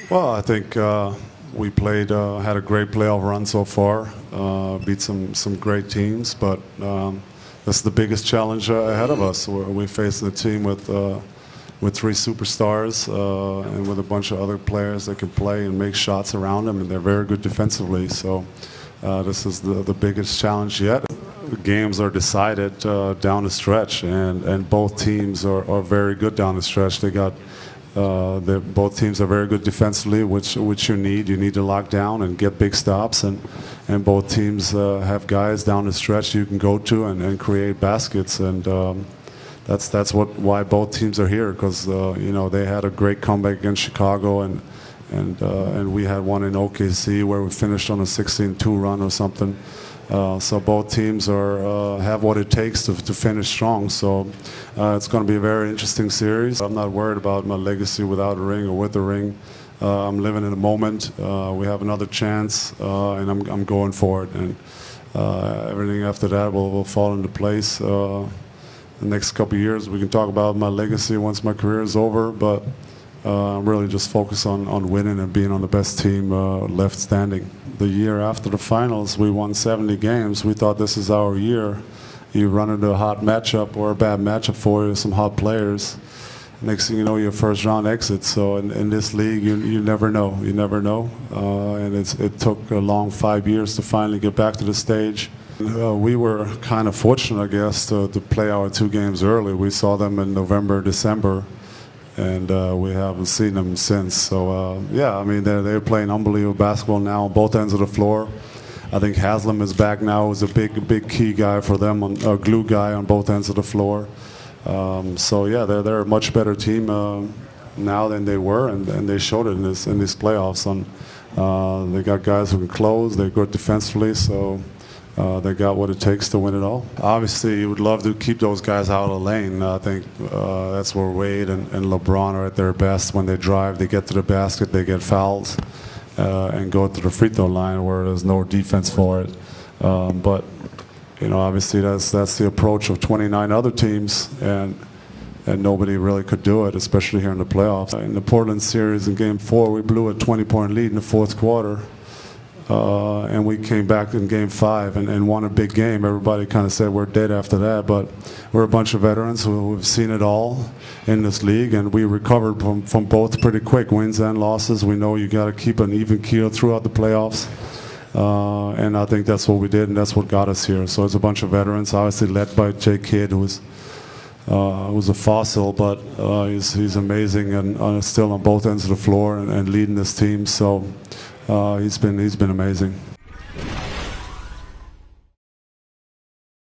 Well, I think we played, had a great playoff run so far. Beat some great teams, but that's the biggest challenge ahead of us. We're facing a team with three superstars and with a bunch of other players that can play and make shots around them, and they're very good defensively. So this is the biggest challenge yet. The games are decided down the stretch, and both teams are very good down the stretch. They got both teams are very good defensively, which you need. You need to lock down and get big stops, and both teams have guys down the stretch you can go to and create baskets, and that's why both teams are here, because you know, they had a great comeback against Chicago, and we had one in OKC where we finished on a 16-2 run or something. So both teams have what it takes to finish strong. So it's going to be a very interesting series. I'm not worried about my legacy without a ring or with a ring. I'm living in the moment. We have another chance, and I'm going for it. And everything after that will fall into place. The next couple of years, we can talk about my legacy once my career is over. But I'm really just focused on winning and being on the best team left standing. The year after the finals, we won 70 games. We thought this is our year. You run into a hot matchup or a bad matchup for you, some hot players. Next thing you know, your first round exit. So in this league, you never know. You never know. And it took a long 5 years to finally get back to the stage. We were kind of fortunate, I guess, to play our 2 games early. We saw them in November, December. And we haven't seen them since. So, yeah, I mean, they're playing unbelievable basketball now on both ends of the floor. I think Haslam is back now, who's a big key guy for them, a glue guy on both ends of the floor. So, yeah, they're a much better team now than they were, and they showed it in these playoffs. They got guys who can close, they're good defensively, so they got what it takes to win it all. Obviously, you would love to keep those guys out of the lane. I think that's where Wade and LeBron are at their best. When they drive, they get to the basket, they get fouls, and go to the free throw line where there's no defense for it. But you know, obviously, that's the approach of 29 other teams, and nobody really could do it, especially here in the playoffs. In the Portland series in Game 4, we blew a 20-point lead in the fourth quarter. And we came back in Game 5 and won a big game. Everybody kind of said we're dead after that, but we're a bunch of veterans who've seen it all in this league, and we recovered from both pretty quick, wins and losses. We know you got to keep an even keel throughout the playoffs, and I think that's what we did, and that's what got us here. So it's a bunch of veterans, obviously led by Jay Kidd, who's a fossil, but he's amazing and still on both ends of the floor and leading this team. So he's been amazing.